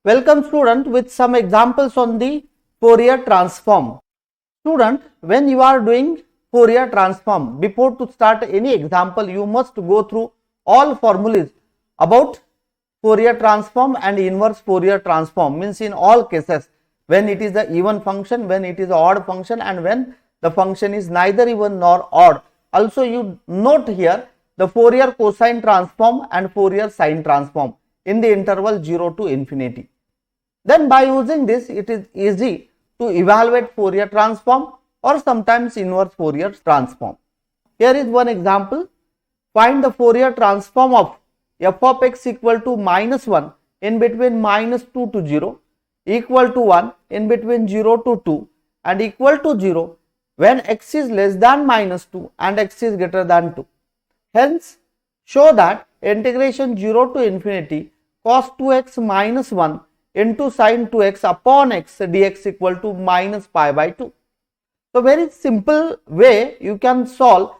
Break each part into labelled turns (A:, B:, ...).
A: Welcome student with some examples on the Fourier transform. Student, when you are doing Fourier transform, before to start any example, you must go through all formulas about Fourier transform and inverse Fourier transform. Means in all cases, when it is a even function, when it is an odd function, and when the function is neither even nor odd. Also you note here the Fourier cosine transform and Fourier sine transform in the interval 0 to infinity. Then by using this, it is easy to evaluate Fourier transform or sometimes inverse Fourier transform. Here is one example. Find the Fourier transform of f of x equal to minus 1 in between minus 2 to 0, equal to 1 in between 0 to 2, and equal to 0 when x is less than minus 2 and x is greater than 2. Hence, show that integration 0 to infinity cos 2x minus 1 into sin 2x upon x dx equal to minus pi by 2. So, very simple way you can solve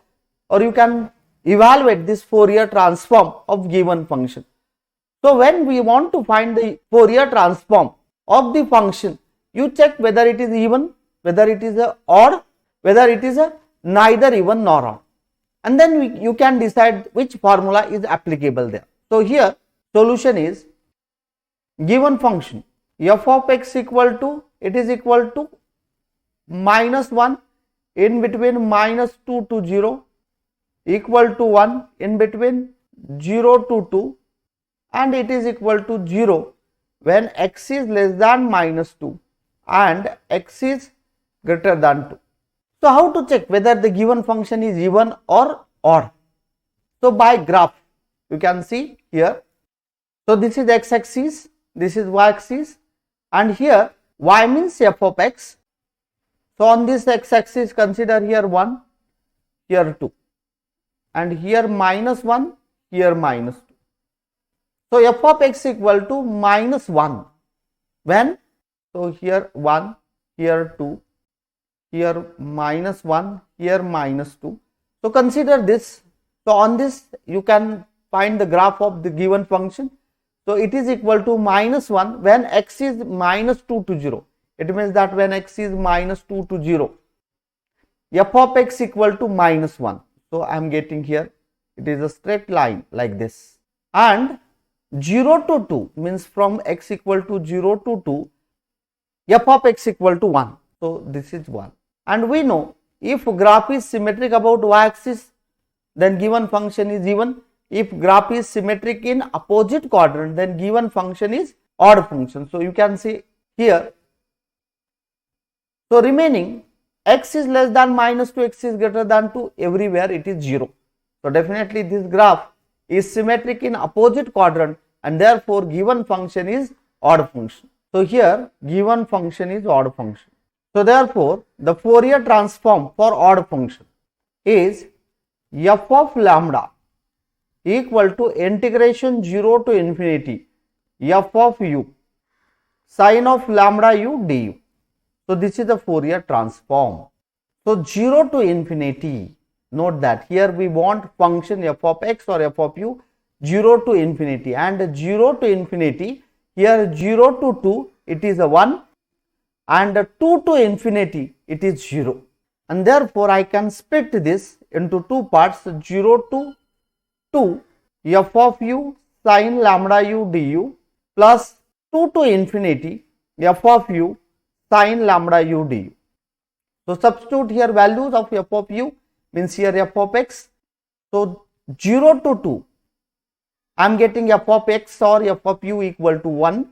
A: or you can evaluate this Fourier transform of given function. So, when we want to find the Fourier transform of the function, you check whether it is even, whether it is a odd, whether it is a neither even nor odd, and then you can decide which formula is applicable there. So, here solution is given function f of x equal to, it is equal to minus 1 in between minus 2 to 0, equal to 1 in between 0 to 2, and it is equal to 0 when x is less than minus 2 and x is greater than 2. So, how to check whether the given function is even or odd? So, by graph you can see here. So, this is x axis, this is y axis, and here y means f of x. So, on this x axis consider here 1, here 2, and here minus 1, here minus 2. So, f of x equal to minus 1 when, so here 1, here 2, here minus 1, here minus 2. So, consider this. So, on this you can find the graph of the given function. So, it is equal to minus 1 when x is minus 2 to 0. It means that when x is minus 2 to 0, f of x equal to minus 1. So, I am getting here, it is a straight line like this, and 0 to 2 means from x equal to 0 to 2, f of x equal to 1. So, this is 1, and we know if graph is symmetric about y axis, then given function is even. If graph is symmetric in opposite quadrant, then given function is odd function. So, you can see here. So, remaining x is less than minus 2, x is greater than 2, everywhere it is 0. So, definitely this graph is symmetric in opposite quadrant, and therefore given function is odd function. So, here given function is odd function. So, therefore the Fourier transform for odd function is f of lambda equal to integration 0 to infinity f of u sine of lambda u du. So, this is the Fourier transform. So, 0 to infinity, note that here we want function f of x or f of u 0 to infinity, and 0 to infinity, here 0 to 2 it is a 1, and 2 to infinity it is 0, and therefore I can split this into two parts, 0 to 2 f of u sine lambda u du plus 2 to infinity f of u sine lambda u du. So, substitute here values of f of u, means here f of x. So, 0 to 2 I am getting f of x or f of u equal to 1,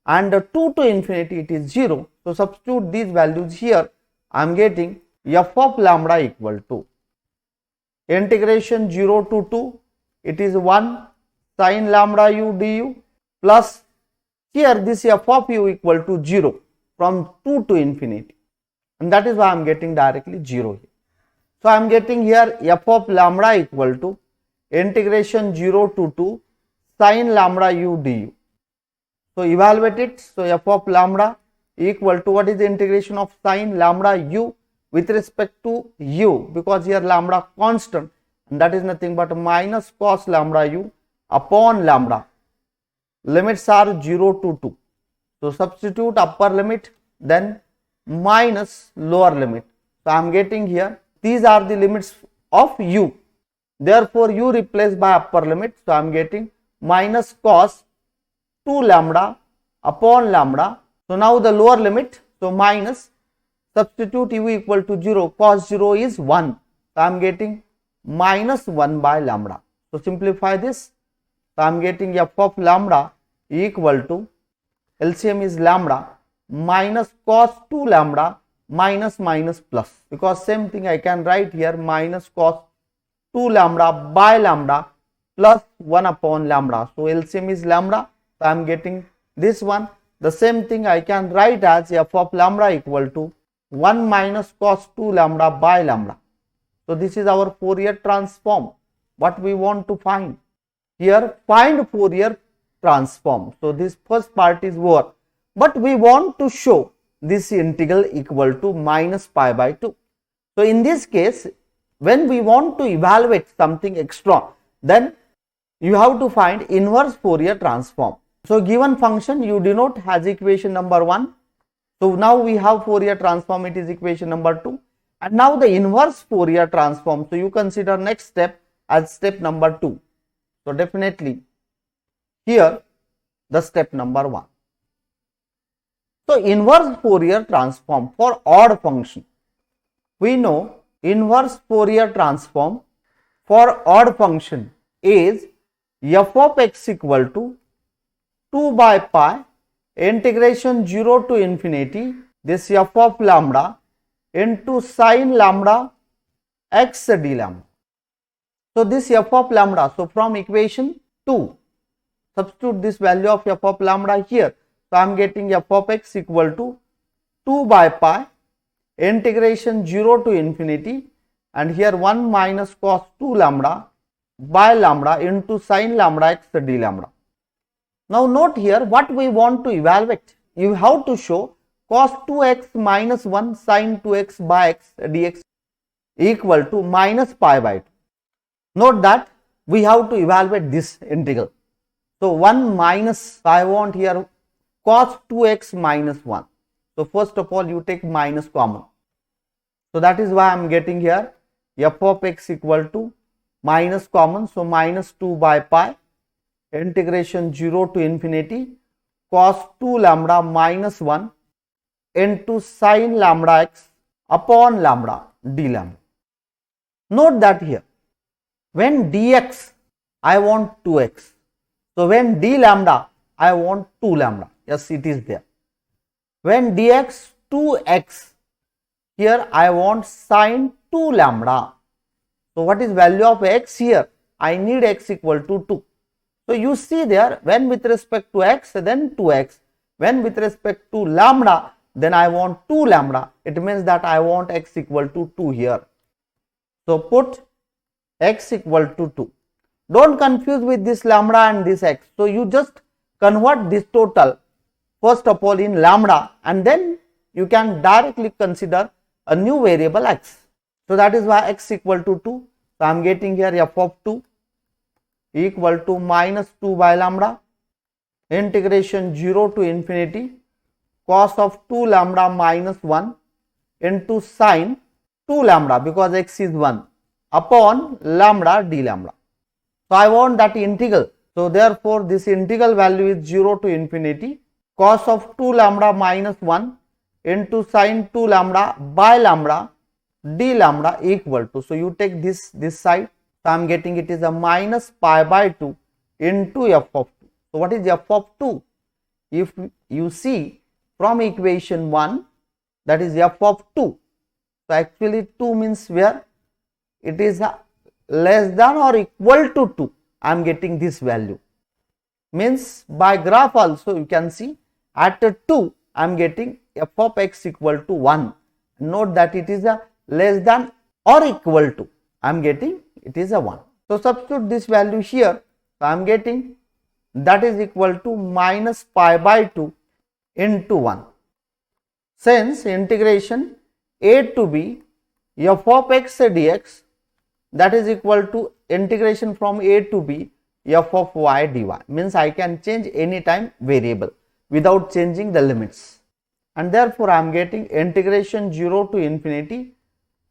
A: and 2 to infinity it is 0. So, substitute these values here, I am getting f of lambda equal to integration 0 to 2, it is 1 sine lambda u du plus here this f of u equal to 0 from 2 to infinity, and that is why I am getting directly 0 here. So, I am getting here f of lambda equal to integration 0 to 2 sine lambda u du. So, evaluate it. So, f of lambda equal to, what is the integration of sine lambda u with respect to u, because here lambda constant, and that is nothing but minus cos lambda u upon lambda. Limits are 0 to 2. So substitute upper limit, then minus lower limit. So I am getting here, these are the limits of u. Therefore, u replaced by upper limit. So I am getting minus cos 2 lambda upon lambda. So now the lower limit, so minus, substitute u equal to 0, cos 0 is 1. So I am getting minus 1 by lambda. So simplify this. So I am getting f of lambda equal to, LCM is lambda, minus cos 2 lambda minus minus plus, because same thing I can write here, minus cos 2 lambda by lambda plus 1 upon lambda. So LCM is lambda. So I am getting this one. The same thing I can write as f of lambda equal to 1 minus cos 2 lambda by lambda. So this is our Fourier transform. What we want to find here, find Fourier transform. So this first part is over, but we want to show this integral equal to minus pi by 2. So in this case, when we want to evaluate something extra, then you have to find inverse Fourier transform. So given function you denote as equation number 1. So now we have Fourier transform, it is equation number 2. And now the inverse Fourier transform. So you consider next step as step number 2. So definitely here the step number 1. So inverse Fourier transform for odd function. We know inverse Fourier transform for odd function is f of x equal to 2 by pi integration 0 to infinity this f of lambda into sin lambda x d lambda. So this f of lambda, so from equation 2, substitute this value of f of lambda here. So I am getting f of x equal to 2 by pi integration 0 to infinity, and here 1 minus cos 2 lambda by lambda into sin lambda x d lambda. Now note here what we want to evaluate. You have to show cos 2x minus 1 sin 2x by x dx equal to minus pi by 2. Note that we have to evaluate this integral. So 1 minus, I want here cos 2x minus 1. So first of all you take minus common. So that is why I am getting here f of x equal to minus common. So minus 2 by pi integration 0 to infinity cos 2 lambda minus 1 into sin lambda x upon lambda d lambda. Note that here when dx I want 2x. So when d lambda I want 2 lambda. Yes, it is there. When dx 2x, here I want sin 2 lambda. So what is value of x here? I need x equal to 2. So you see there, when with respect to x, then 2x. When with respect to lambda, then I want 2 lambda. It means that I want x equal to 2 here. So put x equal to 2. Don't confuse with this lambda and this x. So you just convert this total first of all in lambda, and then you can directly consider a new variable x. So that is why x equal to 2. So I am getting here f of 2 equal to minus 2 by lambda integration 0 to infinity cos of 2 lambda minus 1 into sin 2 lambda, because x is 1, upon lambda d lambda. So I want that integral. So therefore this integral value is 0 to infinity cos of 2 lambda minus 1 into sin 2 lambda by lambda d lambda equal to, so you take this side. So I am getting it is a minus pi by 2 into f of 2. So what is f of 2? If you see from equation 1, that is f of 2. So actually 2 means where it is less than or equal to 2. I am getting this value. Means by graph also you can see at 2 I am getting f of x equal to 1. Note that it is a less than or equal to. I am getting it is a 1. So substitute this value here. So I am getting that is equal to minus pi by 2 into 1. Since integration a to b f of x dx, that is equal to integration from a to b f of y dy, means I can change any time variable. without changing the limits. And therefore, I am getting integration 0 to infinity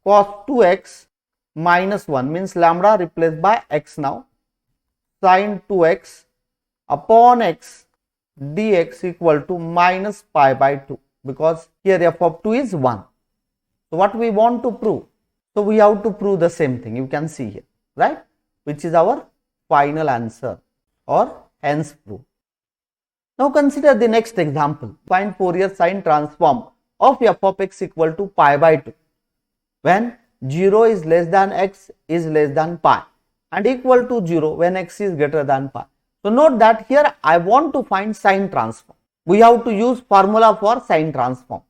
A: cos 2x minus 1 means lambda replaced by x now, sin 2x upon x dx equal to minus pi by 2, because here f of 2 is 1. So, what we want to prove? So, we have to prove the same thing, you can see here, right, which is our final answer or hence proof. Now, consider the next example. Find Fourier sine transform of f of x equal to pi by 2 when 0 is less than x is less than pi and equal to 0 when x is greater than pi. So, note that here I want to find sine transform. We have to use formula for sine transform.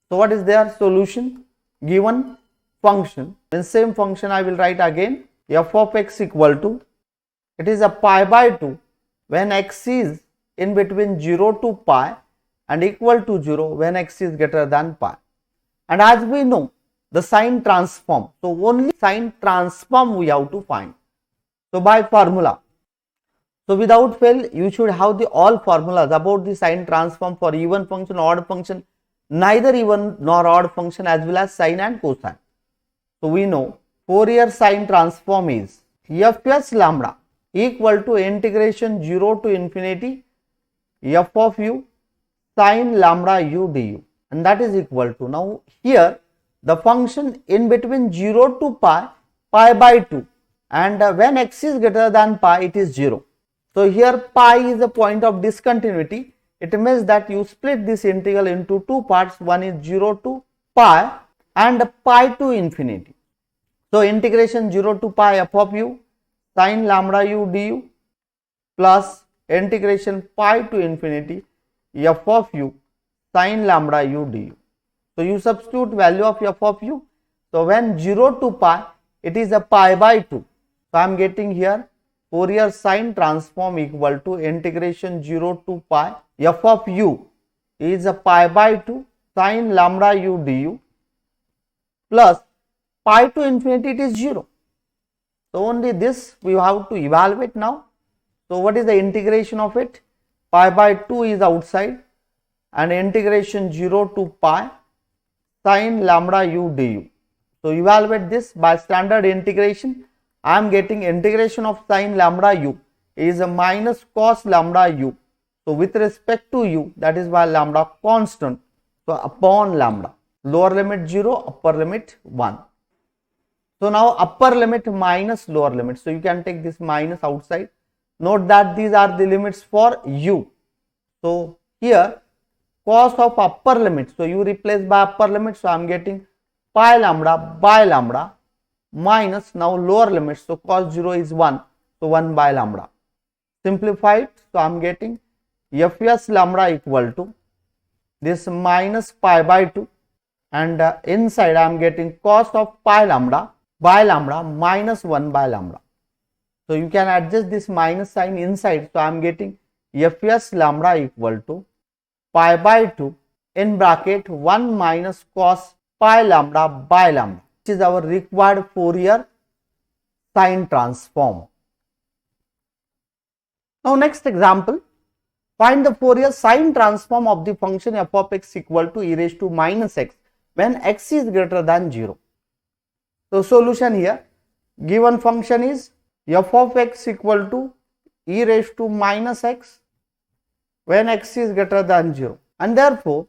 A: So, what is their solution? Given function, in same function I will write again f of x equal to, it is a pi by 2 when x is in between 0 to pi and equal to 0 when x is greater than pi. And as we know the sine transform, so only sine transform we have to find. So, by formula, so without fail you should have the all formulas about the sine transform for even function, odd function, neither even nor odd function, as well as sine and cosine. So, we know Fourier sine transform is fs lambda equal to integration 0 to infinity f of u sine lambda u du, and that is equal to, now here the function in between 0 to pi, pi by 2, and when x is greater than pi it is 0. So, here pi is a point of discontinuity. It means that you split this integral into two parts, one is 0 to pi and pi to infinity. So, integration 0 to pi f of u sine lambda u du plus integration pi to infinity f of u sine lambda u du. So, you substitute value of f of u. So, when 0 to pi it is a pi by 2. So, I am getting here Fourier sine transform equal to integration 0 to pi f of u is a pi by 2 sine lambda u du plus pi to infinity it is 0. So, only this we have to evaluate now. So, what is the integration of it? Pi by 2 is outside and integration 0 to pi sine lambda u du. So, evaluate this by standard integration. I am getting integration of sine lambda u is a minus cos lambda u. So, with respect to u, that is why lambda constant. So, upon lambda, lower limit 0, upper limit 1. So, now upper limit minus lower limit. So, you can take this minus outside. Note that these are the limits for u. So, here cos of upper limit. So, you replace by upper limit. So, I am getting pi lambda by lambda minus now lower limit. So, cos 0 is 1. So, 1 by lambda. Simplified. So, I am getting fs lambda equal to this minus pi by 2 and inside I am getting cos of pi lambda by lambda minus 1 by lambda. So, you can adjust this minus sign inside. So, I am getting fs lambda equal to pi by 2 in bracket 1 minus cos pi lambda by lambda, which is our required Fourier sine transform. Now, next example, find the Fourier sine transform of the function f of x equal to e raised to minus x when x is greater than 0. So, solution here, given function is f of x equal to e raised to minus x when x is greater than 0, and therefore,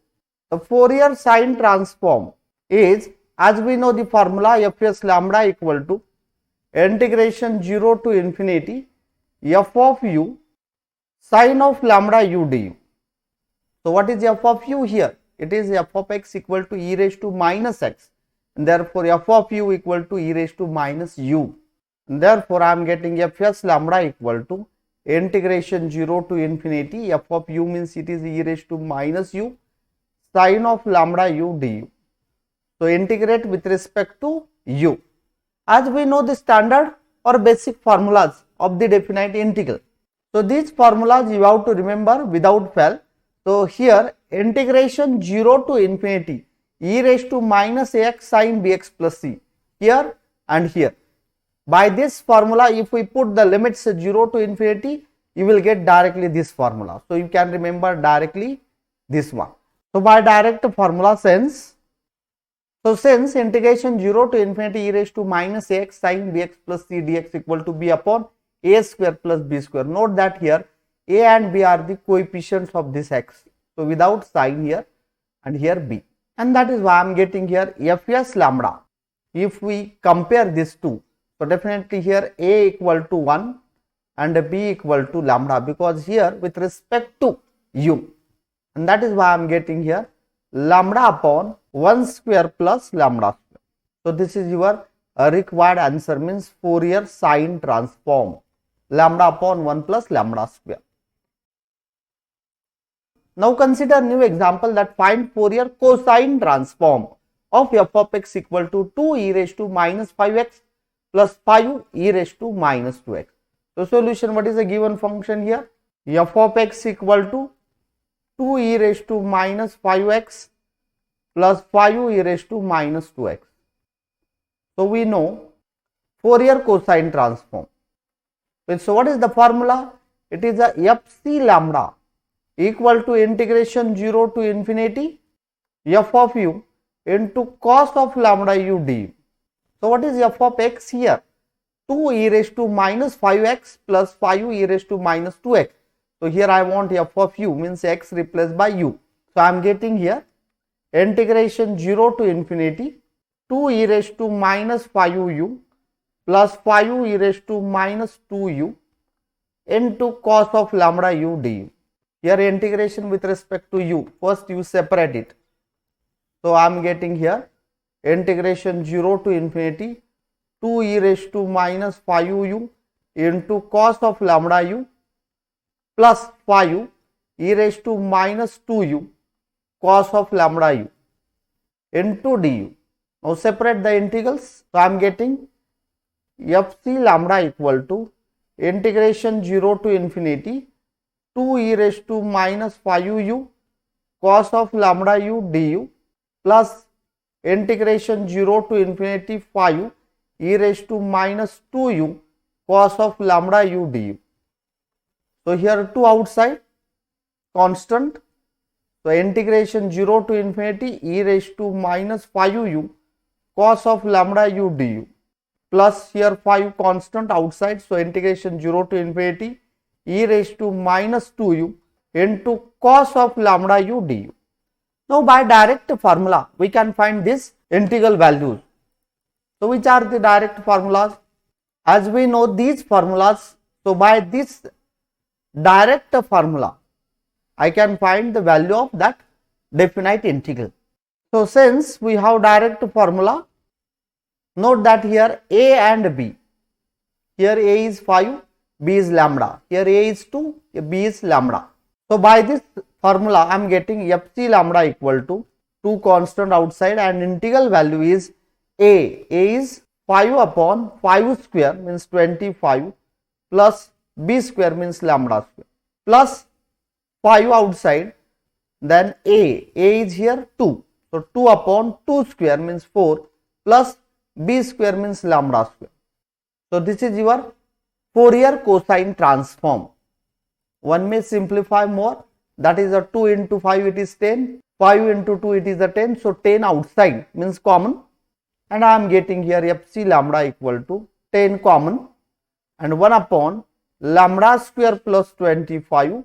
A: the Fourier sine transform is, as we know the formula, fs lambda equal to integration 0 to infinity f of u sine of lambda u du. So, what is f of u here? It is f of x equal to e raised to minus x, and therefore, f of u equal to e raised to minus u. And therefore, I am getting fs lambda equal to integration 0 to infinity f of u means it is e raised to minus u sine of lambda u du. So, integrate with respect to u. As we know the standard or basic formulas of the definite integral. So, these formulas you have to remember without fail. So, here integration 0 to infinity e raised to minus ax sin bx plus c here and here. By this formula, if we put the limits 0 to infinity, you will get directly this formula. So you can remember directly this one. So by direct formula since integration 0 to infinity e raised to minus ax sin bx plus c dx equal to b upon a square plus b square. Note that here a and b are the coefficients of this x. So without sign here and here b. And that is why I am getting here fs lambda. If we compare these two, so definitely here a equal to 1 and b equal to lambda, because here with respect to u, and that is why I am getting here lambda upon 1 square plus lambda square. So this is your required answer, means Fourier sine transform, lambda upon 1 plus lambda square. Now consider new example that find Fourier cosine transform of f of x equal to 2 e raised to minus 5x plus 5 e raised to minus 2x. So solution, what is the given function here? F of x equal to 2 e raised to minus 5x plus 5 e raised to minus 2x. So we know Fourier cosine transform. So what is the formula? It is a fc lambda equal to integration 0 to infinity f of u into cos of lambda u du. So what is f of x here? 2 e raised to minus 5x plus 5 e raised to minus 2x. So here I want f of u, means x replaced by u. So I am getting here integration 0 to infinity 2 e raised to minus 5u plus 5 e raised to minus 2u into cos of lambda u du. Here integration with respect to u, first you separate it. So I am getting here integration 0 to infinity 2 e raised to minus 5u into cos of lambda u plus 5 e raised to minus 2u cos of lambda u into du. Now separate the integrals. So I am getting fc lambda equal to integration 0 to infinity 2 e raised to minus 5u cos of lambda u du plus integration 0 to infinity 5 e raised to minus 2u cos of lambda u du. So here 2 outside constant. So integration 0 to infinity e raised to minus 5u cos of lambda u du plus here 5 constant outside. So integration 0 to infinity e raised to minus 2u into cos of lambda u du. Now by direct formula we can find this integral values. So which are the direct formulas? As we know these formulas, so by this direct formula I can find the value of that definite integral. So since we have direct formula, note that here a and b, here a is 5, b is lambda, here a is 2, b is lambda. So by this formula I am getting fc lambda equal to 2 constant outside and integral value is a is 5 upon 5 square means 25 plus b square means lambda square plus 5 outside, then a is here 2. So 2 upon 2 square means 4 plus b square means lambda square. So this is your Fourier cosine transform. One may simplify more, that is a 2 into 5 it is 10, 5 into 2 it is a 10. So 10 outside means common, and I am getting here fc lambda equal to 10 common and 1 upon lambda square plus 25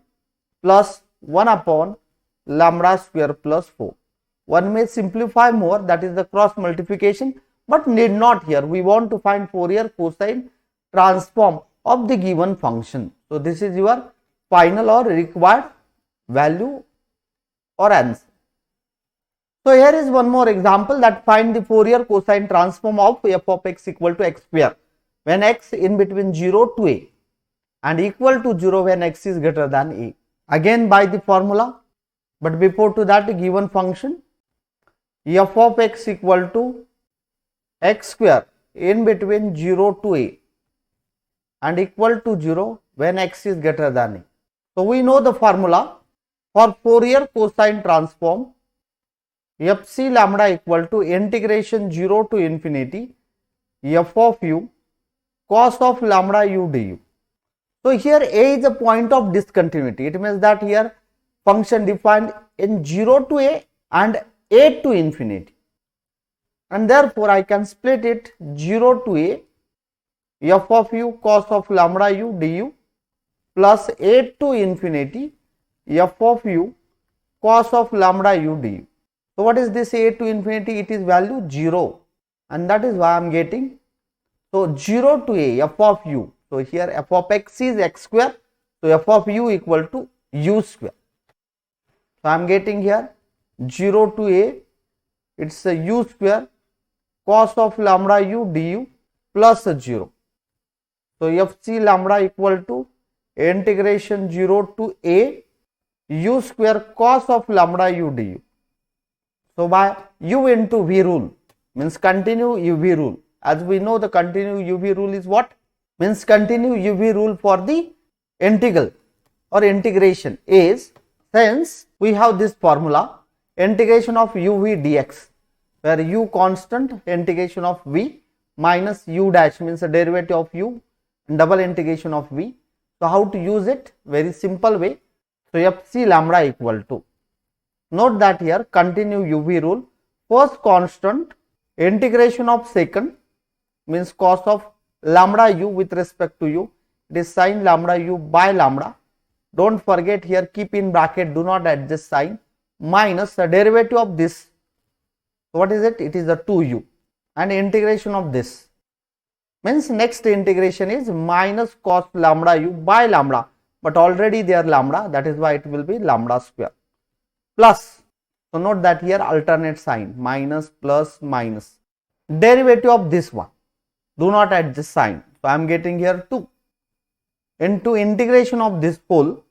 A: plus 1 upon lambda square plus 4. One may simplify more, that is the cross multiplication, but need not here. We want to find Fourier cosine transform of the given function. So this is your final or required value or answer. So here is one more example that find the Fourier cosine transform of f of x equal to x square when x in between 0 to a and equal to 0 when x is greater than a. Again by the formula, but before to that given function f of x equal to x square in between 0 to a and equal to 0 when x is greater than a. So we know the formula for Fourier cosine transform fc lambda equal to integration 0 to infinity f of u cos of lambda u du. So here a is a point of discontinuity. It means that here function defined in 0 to a and a to infinity, and therefore I can split it 0 to a f of u cos of lambda u du plus a to infinity f of u cos of lambda u du. So what is this a to infinity? It is value 0, and that is why I am getting, so 0 to a f of u. So here f of x is x square, so f of u equal to u square. So I am getting here 0 to a, it's a u square cos of lambda u du plus 0. So fc lambda equal to integration 0 to a u square cos of lambda u du. So by u into v rule, means continue uv rule. As we know, the continue uv rule is what? Means continue uv rule for the integral or integration is, since we have this formula integration of uv dx, where u constant, integration of v minus u dash means the derivative of u, double integration of v. So how to use it? Very simple way. So fc lambda equal to, note that here continue uv rule, first constant, integration of second means cos of lambda u with respect to u, it is sin lambda u by lambda. Don't forget here, keep in bracket, do not add this sign, minus the derivative of this. So what is it? It is the 2u, and integration of this means next integration is minus cos lambda u by lambda, but already they are lambda, that is why it will be lambda square plus. So note that here alternate sign, minus plus minus, derivative of this one, do not add this sign. So I am getting here 2 into integration of this whole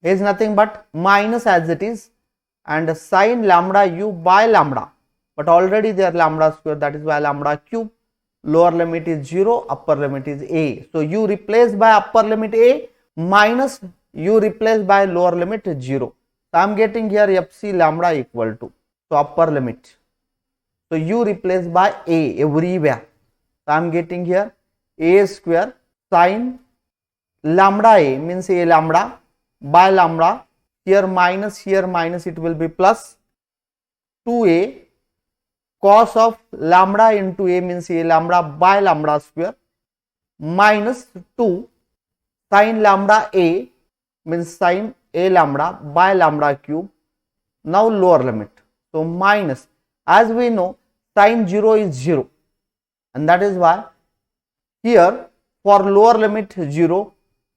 A: is nothing but minus as it is, and sin lambda u by lambda, but already they are lambda square, that is why lambda cube, lower limit is 0, upper limit is a. So u replaced by upper limit a minus u replaced by lower limit 0. So I am getting here fc lambda equal to, so upper limit, so u replaced by a everywhere. So I am getting here a square sin lambda a means a lambda by lambda, here minus it will be plus 2a cos of lambda into a means a lambda by lambda square minus 2 sin lambda a means sin a lambda by lambda cube. Now lower limit, so minus, as we know sin 0 is 0, and that is why here for lower limit 0,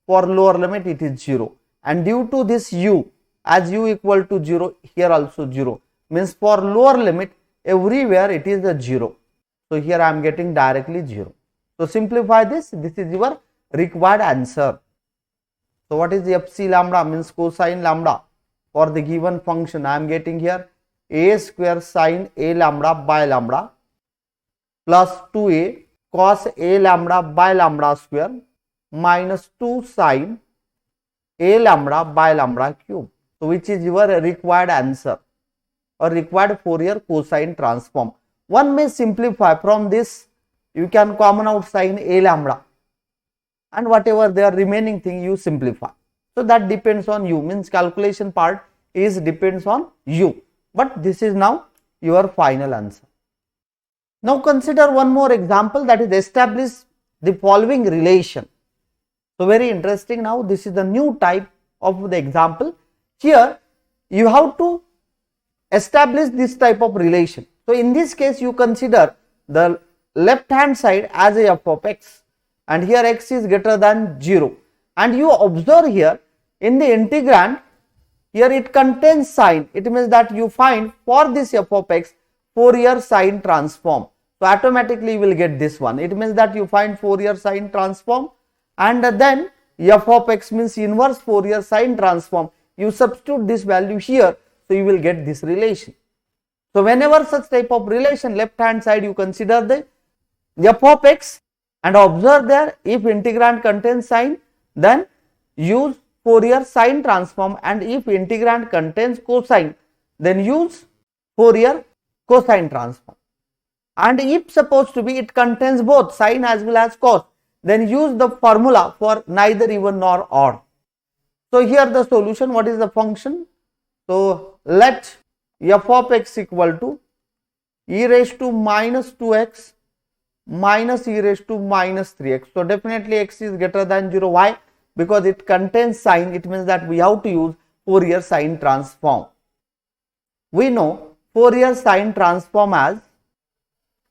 A: for lower limit it is 0, and due to this u, as u equal to 0, here also 0, means for lower limit everywhere it is a 0. So here I am getting directly 0. So simplify this, this is your required answer. So what is the fc lambda? Means cosine lambda for the given function. I am getting here a square sin a lambda by lambda plus 2a cos a lambda by lambda square minus 2 sin a lambda by lambda cube. So which is your required answer or required Fourier cosine transform. One may simplify from this, you can common out sin a lambda, and whatever their remaining thing you simplify. So that depends on you, means calculation part is depends on you, but this is now your final answer. Now consider one more example, that is establish the following relation. So very interesting. Now this is the new type of the example. Here you have to establish this type of relation. So in this case you consider the left hand side as a f of x, and here x is greater than 0, and you observe here in the integrand, here it contains sine. It means that you find for this f of x Fourier sine transform. So automatically you will get this one. It means that you find Fourier sine transform, and then f of x means inverse Fourier sine transform. You substitute this value here, so you will get this relation. So whenever such type of relation, left hand side you consider the f of x and observe there, if integrand contains sine, then use Fourier sine transform, and if integrand contains cosine, then use Fourier cosine transform. And if supposed to be it contains both sine as well as cos, then use the formula for neither even nor odd. So here the solution, what is the function? So let f of x equal to e raised to minus 2x minus e raised to minus 3x. So definitely x is greater than 0. Why? Because it contains sign. It means that we have to use Fourier sine transform. We know Fourier sine transform as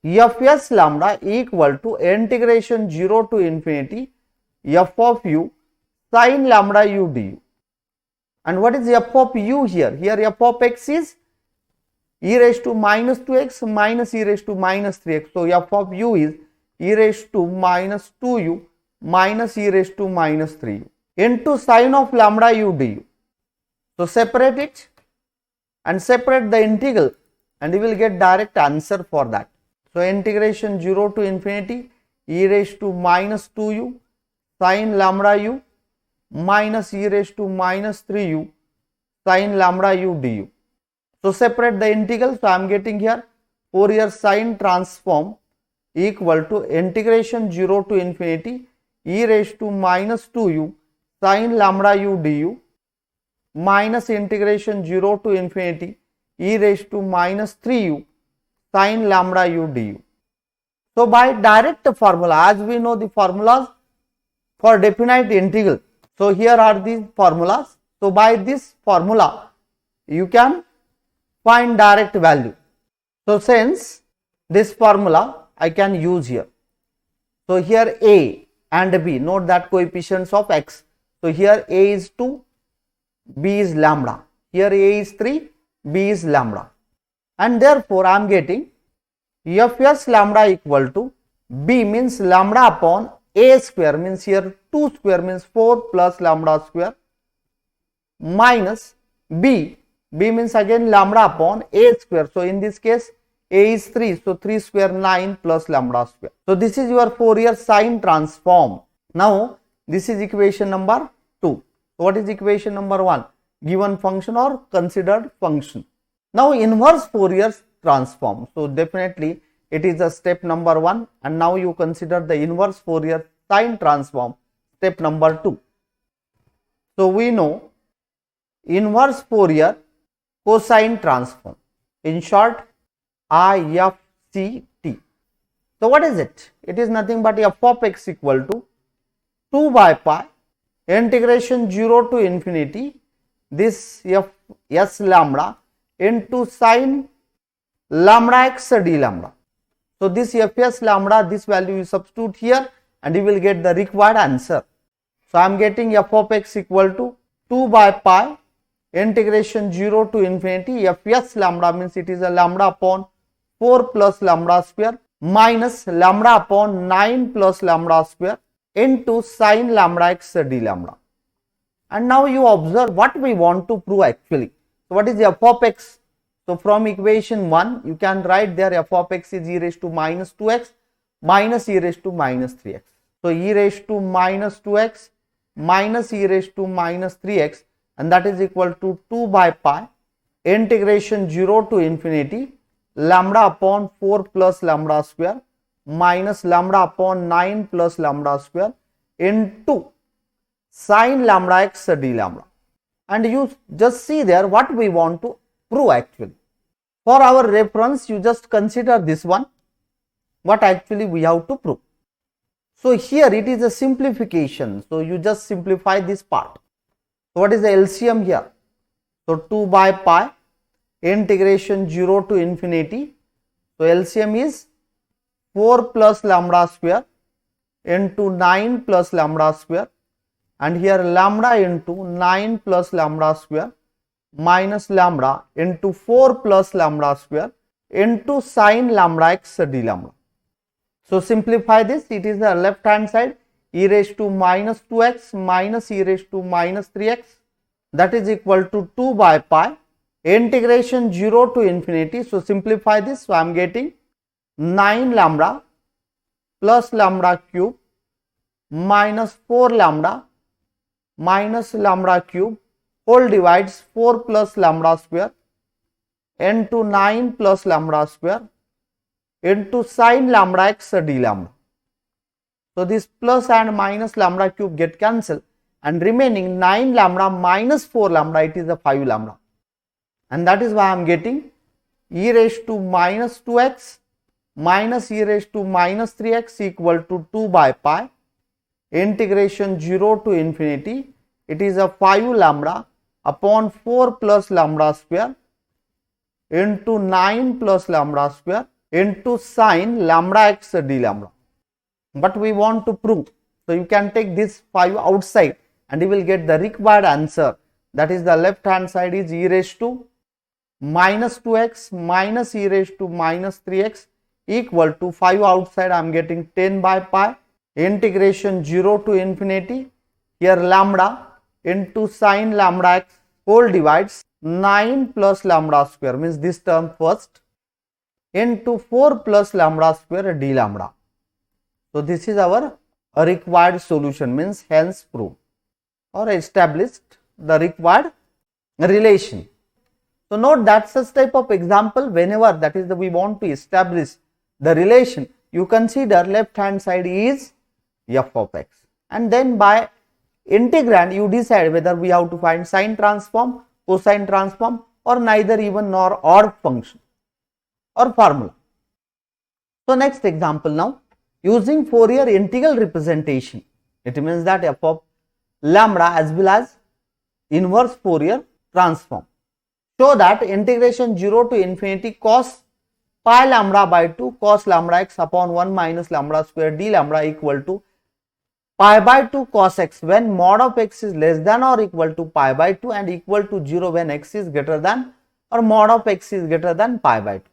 A: fs lambda equal to integration 0 to infinity f of u sine lambda u du. And what is f of u here? Here f of x is e raised to minus 2x minus e raised to minus 3x. So f of u is e raised to minus 2u minus e raised to minus 3u into sine of lambda u du. So separate it and separate the integral and you will get direct answer for that. So integration 0 to infinity e raised to minus 2u sine lambda u minus e raised to minus 3u sine lambda u du. So separate the integral. So I am getting here Fourier sine transform equal to integration 0 to infinity e raised to minus 2u sine lambda u du minus integration 0 to infinity e raised to minus 3u sine lambda u du. So by direct formula, as we know the formulas for definite integral. So here are these formulas. So by this formula you can find direct value. So since this formula I can use here. So here a and b, note that coefficients of x. So here a is 2, b is lambda. Here a is 3, b is lambda. And therefore I am getting fs lambda equal to b means lambda upon a square, means here 2 square means 4 plus lambda square, minus b means again lambda upon a square. So in this case a is 3, so 3 square 9 plus lambda square. So this is your Fourier sine transform. Now this is equation number 2. What is equation number 1? Given function or considered function. Now inverse Fourier transform. So definitely it is a step number 1, and now you consider the inverse Fourier sine transform, step number 2. So we know inverse Fourier cosine transform, in short IFCT. So what is it? It is nothing but f of x equal to 2 by pi integration 0 to infinity this f s lambda into sine lambda x d lambda. So this fs lambda, this value you substitute here and you will get the required answer. So I am getting f of x equal to 2 by pi integration 0 to infinity fs lambda, means it is a lambda upon 4 plus lambda square minus lambda upon 9 plus lambda square into sine lambda x d lambda. And now you observe what we want to prove actually. So what is f of x? So from equation 1 you can write there f of x is e raised to minus 2x minus e raised to minus 3x. So e raised to minus 2x minus e raised to minus 3x, and that is equal to 2 by pi integration 0 to infinity lambda upon 4 plus lambda square minus lambda upon 9 plus lambda square into sine lambda x d lambda. And you just see there what we want to prove actually. For our reference you just consider this one, what actually we have to prove. So here it is a simplification, so you just simplify this part. So what is the LCM here? So 2 by pi integration 0 to infinity. So LCM is 4 plus lambda square into 9 plus lambda square, and here lambda into 9 plus lambda square minus lambda into 4 plus lambda square into sine lambda x d lambda. So simplify this, it is the left hand side e raised to minus 2x minus e raised to minus 3x, that is equal to 2 by pi integration 0 to infinity. So simplify this, so I am getting 9 lambda plus lambda cube minus 4 lambda minus lambda cube whole divides 4 plus lambda square into 9 plus lambda square into sine lambda x d lambda. So this plus and minus lambda cube get cancelled, and remaining 9 lambda minus 4 lambda, it is a 5 lambda, and that is why I am getting e raised to minus 2x minus e raised to minus 3x equal to 2 by pi integration 0 to infinity. It is a 5 lambda upon 4 plus lambda square into 9 plus lambda square into sine lambda x d lambda. But we want to prove, so you can take this 5 outside and you will get the required answer. That is, the left hand side is e raised to minus 2x minus e raised to minus 3x equal to 5 outside, I am getting 10 by pi integration 0 to infinity, here lambda into sine lambda x whole divides 9 plus lambda square, means this term first, into 4 plus lambda square d lambda. So this is our required solution, means hence proved or established the required relation. So note that such type of example, whenever that is we want to establish the relation, you consider left hand side is f of x, and then by integrand you decide whether we have to find sine transform, cosine transform, or neither even nor odd function or formula. So next example now, using Fourier integral representation, it means that f of lambda as well as inverse Fourier transform. Show that integration 0 to infinity cos pi lambda by 2 cos lambda x upon 1 minus lambda square d lambda equal to pi by 2 cos x when mod of x is less than or equal to pi by 2 and equal to 0 when x is greater than or mod of x is greater than pi by 2.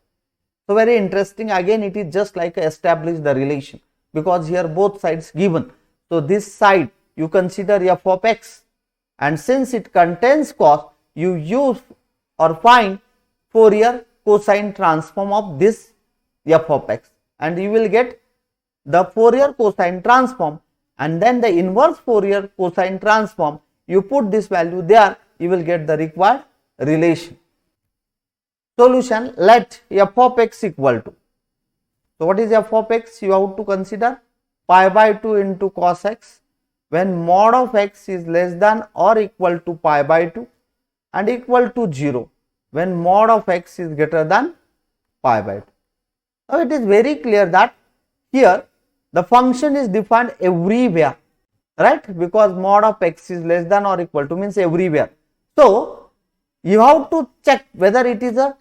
A: So very interesting, again it is just like establish the relation, because here both sides given. So this side you consider f of x, and since it contains cos, you use or find Fourier cosine transform of this f of x, and you will get the Fourier cosine transform, and then the inverse Fourier cosine transform. You put this value there, you will get the required relation. Solution, let f of x equal to, so what is f of x? You have to consider pi by 2 into cos x when mod of x is less than or equal to pi by 2 and equal to 0 when mod of x is greater than pi by 2. Now it is very clear that here the function is defined everywhere, right? Because mod of x is less than or equal to means everywhere. So you have to check whether it is a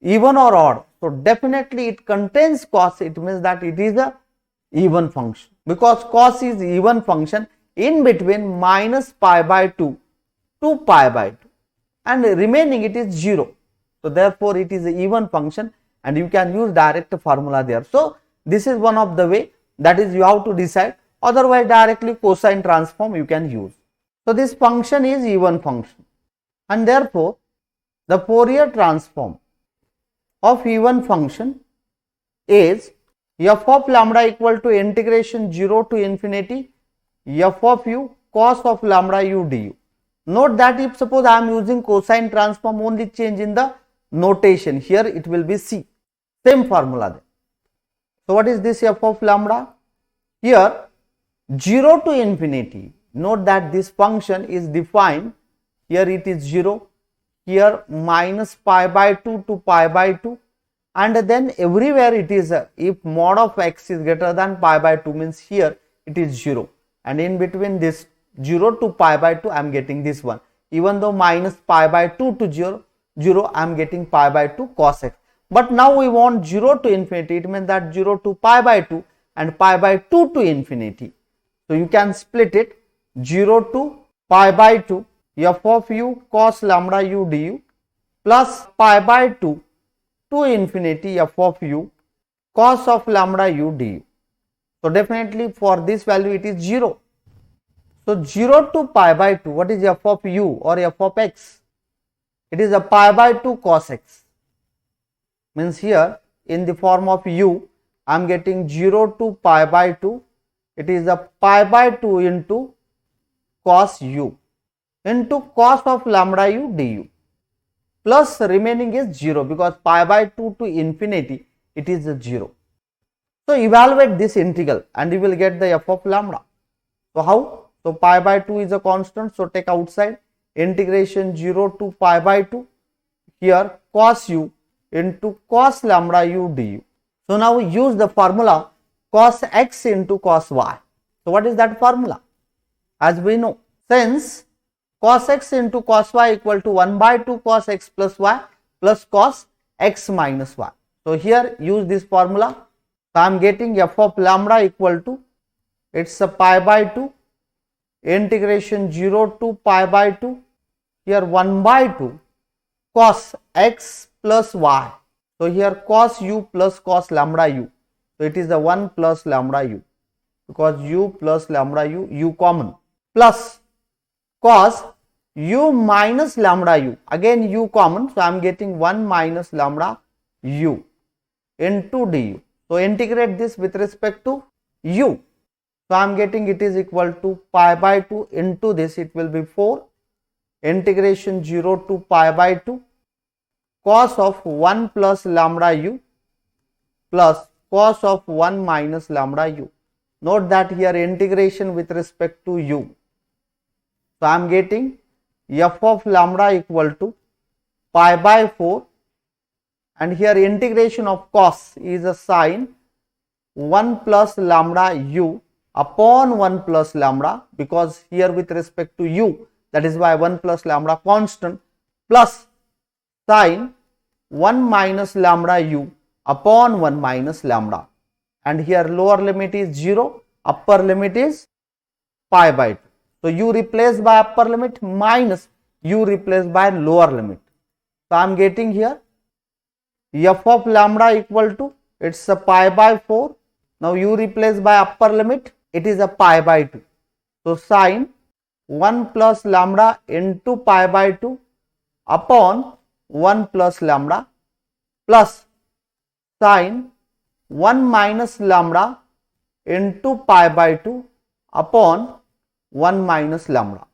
A: even or odd. So definitely it contains cos, it means that it is a even function, because cos is even function in between minus pi by 2 to pi by 2, and remaining it is 0. So therefore it is an even function, and you can use direct formula there. So this is one of the way, that is you have to decide, otherwise directly cosine transform you can use. So this function is even function, and therefore the Fourier transform of even function is f of lambda equal to integration 0 to infinity f of u cos of lambda u du. Note that if suppose I am using cosine transform, only change in the notation, here it will be c, same formula there. So what is this f of lambda? Here 0 to infinity, note that this function is defined, here it is 0, here minus pi by 2 to pi by 2, and then everywhere it is if mod of x is greater than pi by 2 means here it is 0, and in between this 0 to pi by 2 I am getting this one, even though minus pi by 2 to 0 I am getting pi by 2 cos x. But now we want 0 to infinity, it means that 0 to pi by 2 and pi by 2 to infinity. So you can split it 0 to pi by 2 f of u cos lambda u du plus pi by 2 to infinity f of u cos of lambda u du. So definitely for this value it is 0. So 0 to pi by 2, what is f of u or f of x? It is a pi by 2 cos x, means here in the form of u I am getting 0 to pi by 2, it is a pi by 2 into cos u into cos of lambda u du, plus remaining is 0, because pi by 2 to infinity it is a 0. So evaluate this integral and you will get the f of lambda. So how? So pi by 2 is a constant, so take outside, integration 0 to pi by 2, here cos u into cos lambda u du. So now we use the formula cos x into cos y. So what is that formula? As we know, since cos x into cos y equal to 1 by 2 cos x plus y plus cos x minus y. So here use this formula. So I am getting f of lambda equal to, it's a pi by 2, integration 0 to pi by 2, here 1 by 2 cos x plus y. So here cos u plus cos lambda u. So it is the 1 plus lambda u, because u plus lambda u common, plus cos u minus lambda u, again u common, so I am getting 1 minus lambda u into du. So integrate this with respect to u. So I am getting it is equal to pi by 2 into this, it will be 4, integration 0 to pi by 2 cos of 1 plus lambda u plus cos of 1 minus lambda u. Note that here integration with respect to u. So I am getting f of lambda equal to pi by 4, and here integration of cos is a sine 1 plus lambda u upon 1 plus lambda, because here with respect to u, that is why 1 plus lambda constant, plus sine 1 minus lambda u upon 1 minus lambda, and here lower limit is 0, upper limit is pi by 2. So u replaced by upper limit minus u replaced by lower limit. So I am getting here f of lambda equal to, it's a pi by 4. Now u replaced by upper limit, it is a pi by 2. So sine 1 plus lambda into pi by 2 upon 1 plus lambda plus sine 1 minus lambda into pi by 2 upon 1 minus lambda.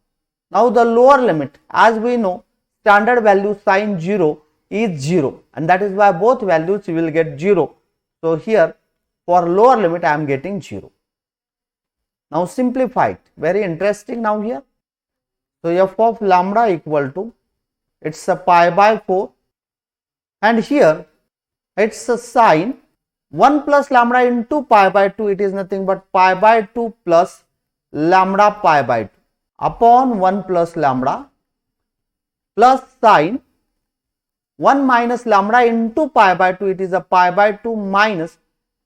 A: Now the lower limit, as we know, standard value sine 0 is 0, and that is why both values will get 0. So here for lower limit I am getting 0. Now simplify it, very interesting now here. So f of lambda equal to, it's a pi by 4, and here it's a sine 1 plus lambda into pi by 2, it is nothing but pi by 2 plus lambda pi by 2 upon 1 plus lambda plus sine 1 minus lambda into pi by 2, it is a pi by 2 minus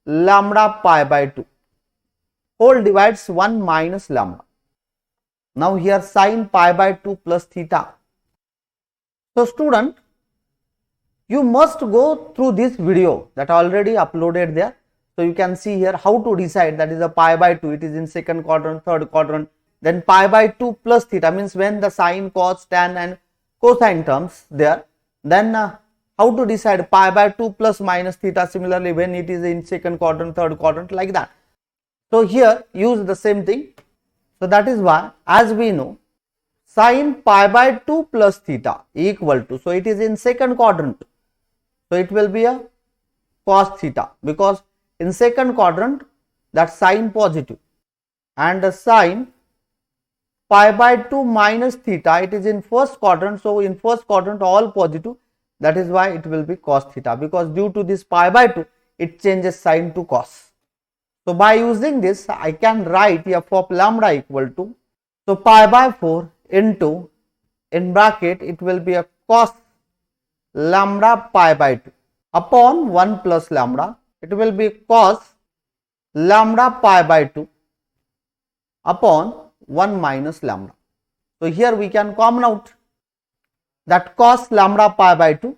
A: lambda pi by 2, whole divides 1 minus lambda. Now here sine pi by 2 plus theta. So student, you must go through this video that already uploaded there. So you can see here how to decide, that is a pi by 2, it is in second quadrant, third quadrant, then pi by 2 plus theta means when the sine, cos, tan and cosine terms there, then how to decide pi by 2 plus minus theta, similarly when it is in second quadrant, third quadrant, like that. So here use the same thing. So that is why, as we know, sine pi by 2 plus theta equal to, so it is in second quadrant, so it will be a cos theta, because in second quadrant that sine positive, and the sine pi by 2 minus theta, it is in first quadrant, so in first quadrant all positive, that is why it will be cos theta, because due to this pi by 2 it changes sine to cos. So by using this I can write f of lambda equal to, so pi by 4 into, in bracket it will be a cos lambda pi by 2 upon 1 plus lambda, it will be cos lambda pi by 2 upon 1 minus lambda. So here we can common out that cos lambda pi by 2,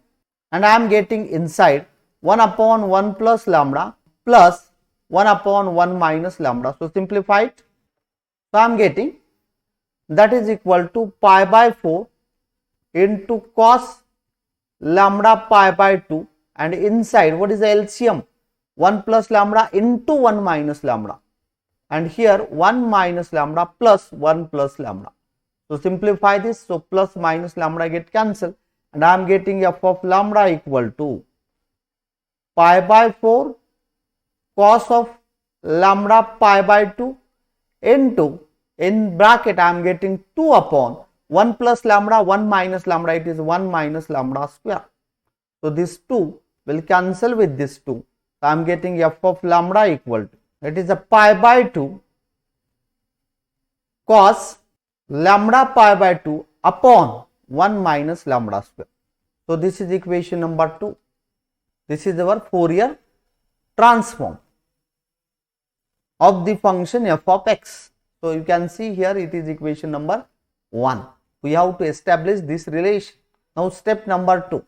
A: and I am getting inside 1 upon 1 plus lambda plus 1 upon 1 minus lambda. So simplify it. So I am getting that is equal to pi by 4 into cos lambda pi by 2, and inside what is the LCM, 1 plus lambda into 1 minus lambda, and here 1 minus lambda plus 1 plus lambda. So simplify this, so plus minus lambda get cancelled, and I am getting f of lambda equal to pi by 4 cos of lambda pi by 2 into, in bracket I am getting 2 upon 1 plus lambda, 1 minus lambda, it is 1 minus lambda square. So this 2 will cancel with this 2. So I am getting f of lambda equal to, it is a pi by 2 cos lambda pi by 2 upon 1 minus lambda square. So this is equation number 2. This is our Fourier transform of the function f of x. So you can see here it is equation number 1. We have to establish this relation. Now step number 2.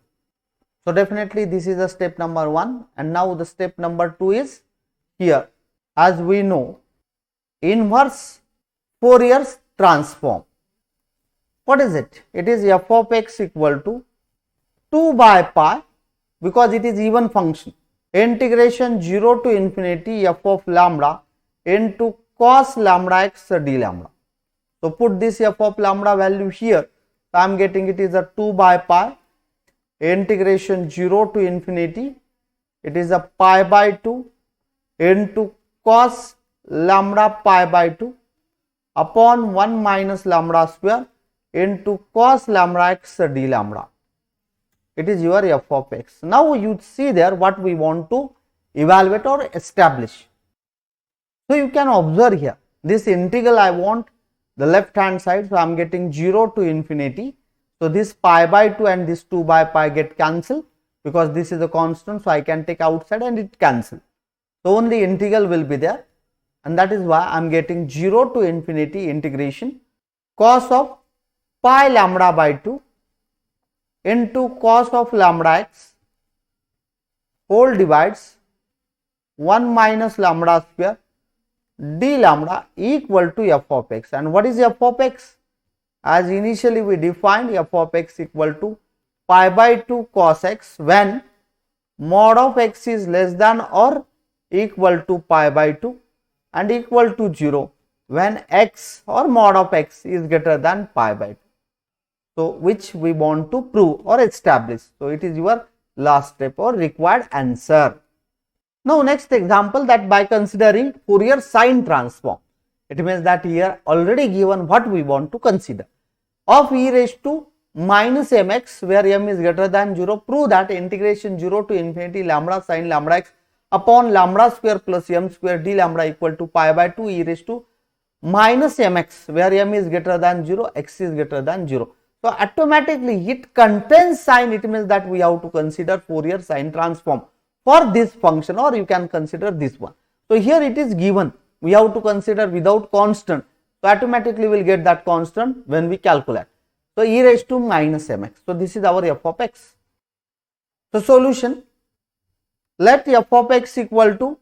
A: So definitely this is a step number 1, and now the step number 2 is here. As we know, inverse Fourier transform. What is it? It is f of x equal to 2 by pi, because it is even function, integration 0 to infinity f of lambda into cos lambda x d lambda. So put this f of lambda value here. So I am getting it is a 2 by pi integration 0 to infinity, it is a pi by 2 into cos lambda pi by 2 upon 1 minus lambda square into cos lambda x d lambda. It is your f of x. Now you see there what we want to evaluate or establish. So you can observe here, this integral I want the left hand side, so I am getting 0 to infinity. So this pi by 2 and this 2 by pi get cancelled, because this is a constant, so I can take outside and it cancel. So only integral will be there, and that is why I am getting 0 to infinity integration cos of pi lambda by 2 into cos of lambda x whole divides 1 minus lambda square d lambda equal to f of x. And what is f of x? As initially we defined, f of x equal to pi by 2 cos x when mod of x is less than or equal to pi by 2 and equal to 0 when x or mod of x is greater than pi by 2. So which we want to prove or establish. So it is your last step or required answer. Now next example, that by considering Fourier sine transform. It means that here already given what we want to consider. Of e raised to minus mx, where m is greater than 0, prove that integration 0 to infinity lambda sine lambda x upon lambda square plus m square d lambda equal to pi by 2 e raised to minus mx, where m is greater than 0, x is greater than 0. So automatically it contains sine. It means that we have to consider Fourier sine transform for this function, or you can consider this one. So here it is given, we have to consider without constant. So automatically we will get that constant when we calculate. So e raised to minus mx. So this is our f of x. So solution, let f of x equal to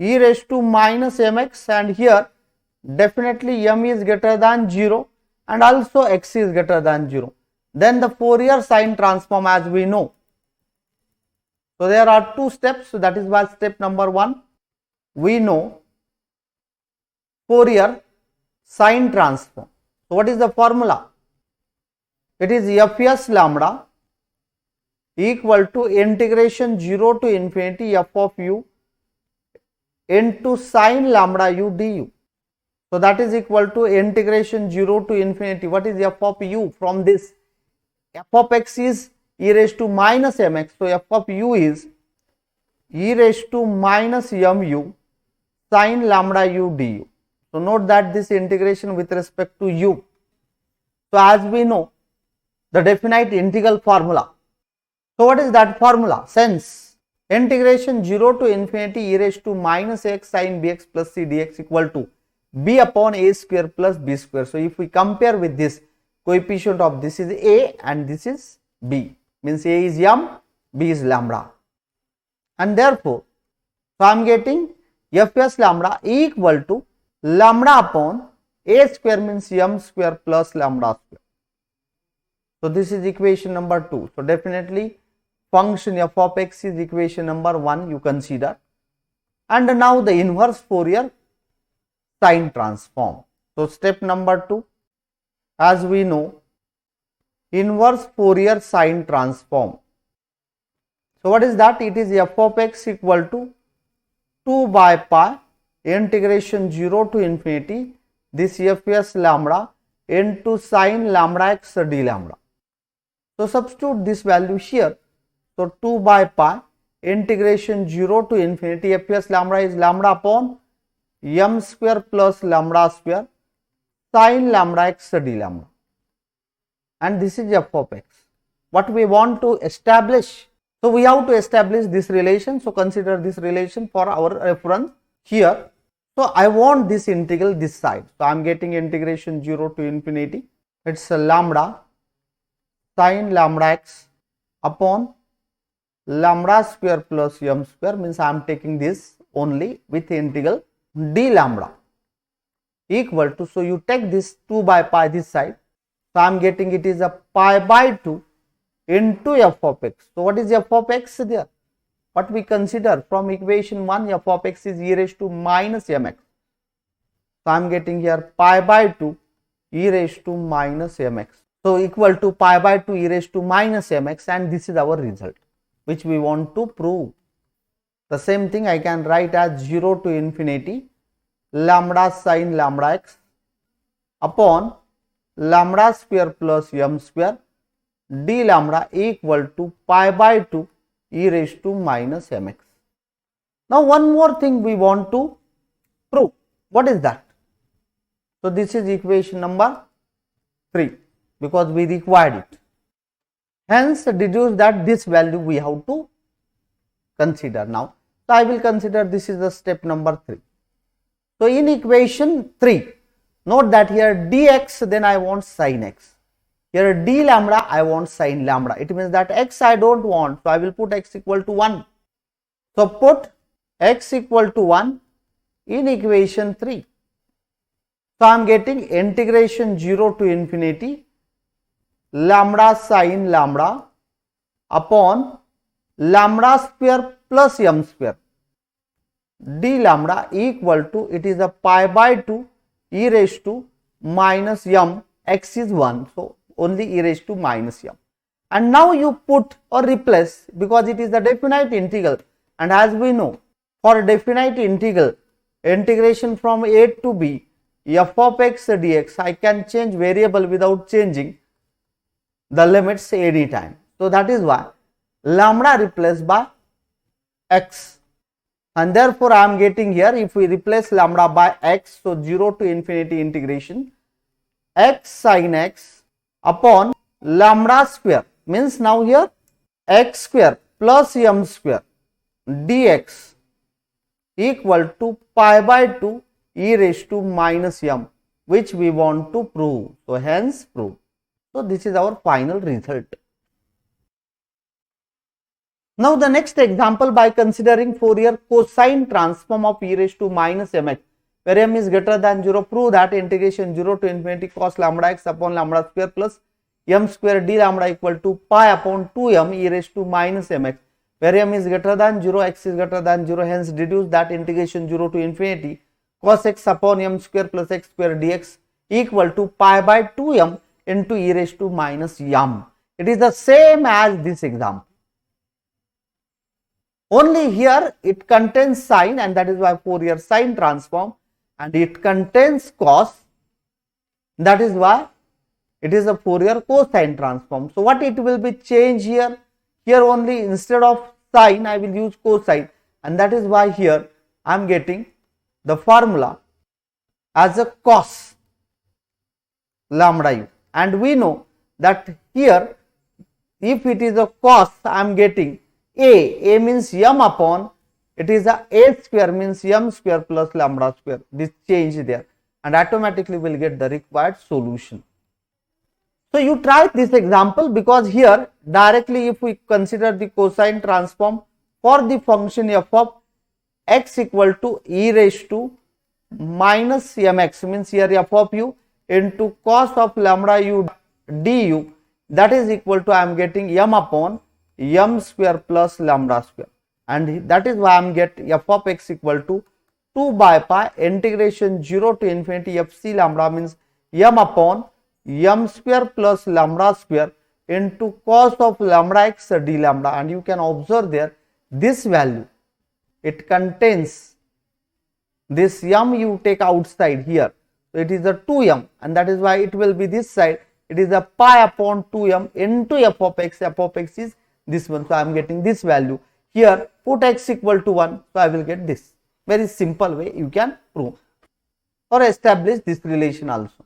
A: e raised to minus mx, and here definitely m is greater than 0 and also x is greater than 0. Then the Fourier sine transform, as we know. So there are two steps. So that is why step number 1, we know Fourier sine transform. So what is the formula? It is fs lambda equal to integration 0 to infinity f of u into sine lambda u du. So that is equal to integration 0 to infinity. What is f of u from this? F of x is e raised to minus mx. So f of u is e raised to minus mu sine lambda u du. So note that this integration with respect to u. So as we know the definite integral formula. So what is that formula? Since integration 0 to infinity e raised to minus x sine bx plus c dx equal to b upon a square plus b square. So if we compare with this, coefficient of this is a and this is b, means a is m, b is lambda, and therefore so I am getting fs lambda equal to lambda upon a square means m square plus lambda square. So this is equation number 2. So definitely function f of x is equation number 1 you consider. And now the inverse Fourier sine transform. So step number 2, as we know, inverse Fourier sine transform. So what is that? It is f of x equal to 2 by pi integration 0 to infinity this fs lambda into sin lambda x d lambda. So substitute this value here. So 2 by pi integration 0 to infinity fs lambda is lambda upon m square plus lambda square sin lambda x d lambda, and this is f of x. What we want to establish? So we have to establish this relation. So consider this relation for our reference here. So I want this integral this side. So I am getting integration 0 to infinity. It's a lambda sin lambda x upon lambda square plus m square, means I am taking this only with integral d lambda equal to, so you take this 2 by pi this side. So I am getting it is a pi by 2 into f of x. So what is f of x there? What we consider from equation 1, f of x is e raised to minus mx. So I am getting here pi by 2 e raised to minus mx. So equal to pi by 2 e raised to minus mx, and this is our result which we want to prove. The same thing I can write as 0 to infinity lambda sin lambda x upon lambda square plus m square d lambda equal to pi by 2 e raised to minus mx. Now one more thing we want to prove. What is that? So this is equation number 3 because we required it. Hence deduce that this value we have to consider now. So I will consider this is the step number 3. So in equation 3, note that here dx, then I want sin x. Here d lambda I want sin lambda. It means that x I don't want, so I will put x equal to 1. So put x equal to 1 in equation 3. So I am getting integration 0 to infinity lambda sin lambda upon lambda square plus m square d lambda equal to, it is a pi by 2 e raised to minus m, x is 1. So only e raised to minus m. And now you put or replace, because it is a definite integral, and as we know for a definite integral integration from a to b f of x dx, I can change variable without changing the limits any time. So that is why lambda replaced by x, and therefore I am getting here, if we replace lambda by x, so 0 to infinity integration x sin x upon lambda square, means now here x square plus m square dx equal to pi by 2 e raised to minus m, which we want to prove. So hence prove. So this is our final result. Now the next example, by considering Fourier cosine transform of e raised to minus mx, where m is greater than 0, prove that integration 0 to infinity cos lambda x upon lambda square plus m square d lambda equal to pi upon 2m e raised to minus mx, where m is greater than 0, x is greater than 0, hence deduce that integration 0 to infinity cos x upon m square plus x square dx equal to pi by 2m into e raised to minus m. It is the same as this example. Only here it contains sine, and that is why Fourier sine transform, and it contains cos, that is why it is a Fourier cosine transform. So what it will be changed here? Here only instead of sine I will use cosine, and that is why here I am getting the formula as a cos lambda u, and we know that here if it is a cos I am getting a means m upon, it is a square means m square plus lambda square, this change there, and automatically will get the required solution. So you try this example, because here directly if we consider the cosine transform for the function f of x equal to e raised to minus mx, means here f of u into cos of lambda u du, that is equal to I am getting m upon m square plus lambda square, and that is why I am get f of x equal to 2 by pi integration 0 to infinity fc lambda, means m upon m square plus lambda square into cos of lambda x d lambda, and you can observe there this value, it contains this m you take outside here, so it is a 2m, and that is why it will be this side, it is a pi upon 2m into f of x. F of x is this one, so I am getting this value. Here put x equal to 1, so I will get this. Very simple way you can prove or establish this relation also.